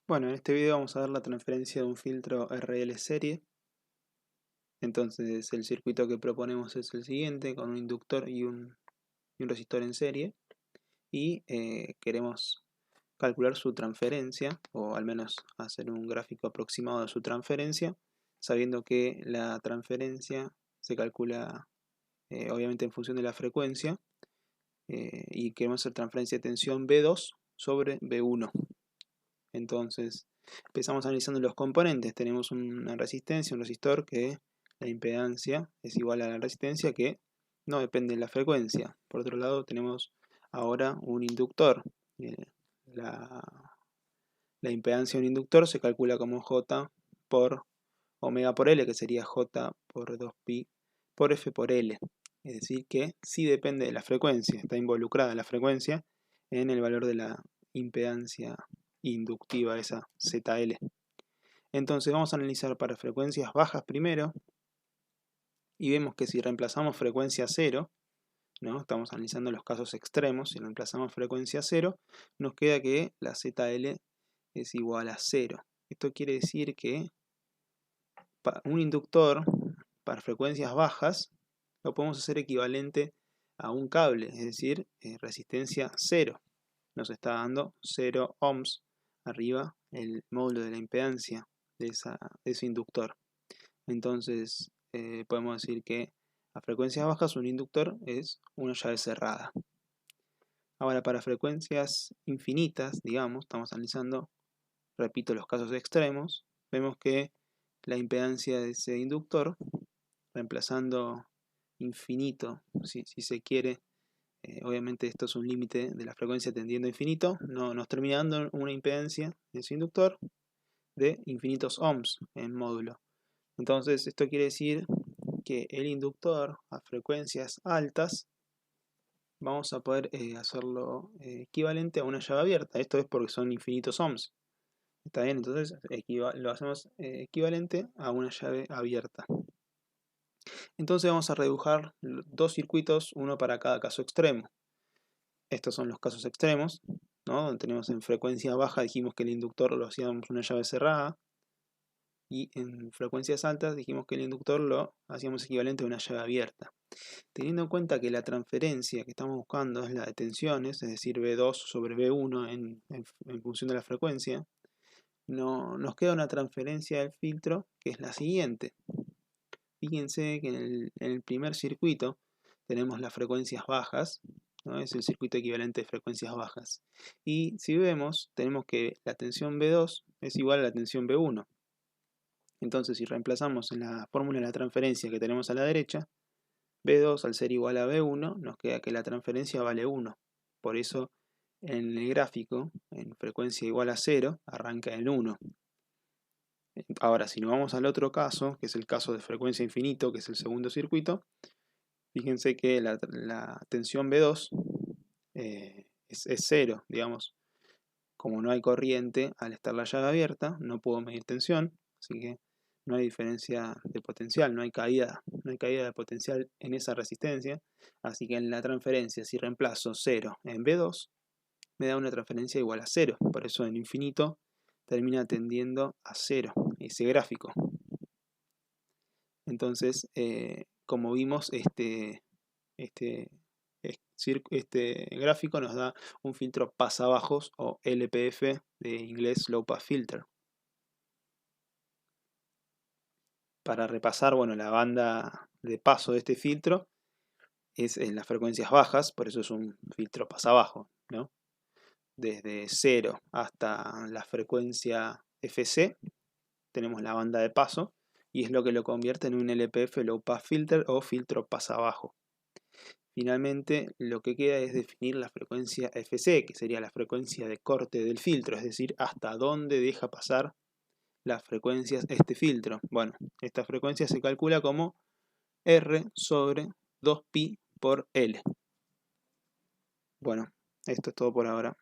Bueno, en este video vamos a ver la transferencia de un filtro RL serie. Entonces el circuito que proponemos es el siguiente, con un inductor y un resistor en serie. Y queremos calcular su transferencia, o al menos hacer un gráfico aproximado de su transferencia, sabiendo que la transferencia se calcula obviamente en función de la frecuencia. Y queremos hacer transferencia de tensión B2 sobre B1. Entonces, empezamos analizando los componentes. Tenemos una resistencia, un resistor, que la impedancia es igual a la resistencia, que no depende de la frecuencia. Por otro lado, tenemos ahora un inductor. Eh, la, la impedancia de un inductor se calcula como J por omega por L, que sería J por 2pi por F por L. Es decir, que sí depende de la frecuencia, está involucrada la frecuencia en el valor de la impedancia inductiva, esa ZL. Entonces vamos a analizar para frecuencias bajas primero, y vemos que si reemplazamos frecuencia 0, ¿no? Estamos analizando los casos extremos, si reemplazamos frecuencia 0, nos queda que la ZL es igual a 0. Esto quiere decir que un inductor para frecuencias bajas lo podemos hacer equivalente a un cable, es decir, resistencia 0. Nos está dando 0 ohms arriba el módulo de la impedancia de ese inductor. Entonces podemos decir que a frecuencias bajas un inductor es una llave cerrada. Ahora, para frecuencias infinitas, digamos, estamos analizando, repito, los casos extremos, vemos que la impedancia de ese inductor, reemplazando infinito, si se quiere, obviamente esto es un límite de la frecuencia tendiendo a infinito, nos termina dando una impedancia de ese inductor de infinitos ohms en módulo. Entonces esto quiere decir que el inductor a frecuencias altas vamos a poder hacerlo equivalente a una llave abierta. Esto es porque son infinitos ohms. ¿Está bien? Entonces lo hacemos equivalente a una llave abierta. Entonces vamos a redibujar dos circuitos, uno para cada caso extremo. Estos son los casos extremos, ¿no? Donde tenemos en frecuencia baja, dijimos que el inductor lo hacíamos una llave cerrada. Y en frecuencias altas dijimos que el inductor lo hacíamos equivalente a una llave abierta. Teniendo en cuenta que la transferencia que estamos buscando es la de tensiones, es decir, B2 sobre B1 en función de la frecuencia, nos queda una transferencia del filtro que es la siguiente. Fíjense que en el primer circuito tenemos las frecuencias bajas, ¿no? Es el circuito equivalente de frecuencias bajas. Y si vemos, tenemos que la tensión B2 es igual a la tensión B1. Entonces, si reemplazamos en la fórmula de la transferencia que tenemos a la derecha, B2 al ser igual a B1, nos queda que la transferencia vale 1. Por eso, en el gráfico, en frecuencia igual a 0, arranca en 1. Ahora, si nos vamos al otro caso, que es el caso de frecuencia infinito, que es el segundo circuito, fíjense que la tensión B2 es 0, digamos. Como no hay corriente, al estar la llave abierta, no puedo medir tensión, así que no hay diferencia de potencial, no hay caída de potencial en esa resistencia. Así que en la transferencia, si reemplazo 0 en B2, me da una transferencia igual a 0. Por eso en infinito termina tendiendo a 0 ese gráfico. Entonces, como vimos, este gráfico nos da un filtro pasabajos o LPF de inglés Low Pass Filter. Para repasar, bueno, la banda de paso de este filtro es en las frecuencias bajas, por eso es un filtro pasabajo, ¿no? Desde 0 hasta la frecuencia FC tenemos la banda de paso y es lo que lo convierte en un LPF Low Pass Filter o filtro pasabajo. Finalmente, lo que queda es definir la frecuencia FC, que sería la frecuencia de corte del filtro, es decir, hasta dónde deja pasar las frecuencias este filtro. Bueno, esta frecuencia se calcula como R sobre 2pi por L. Bueno, esto es todo por ahora.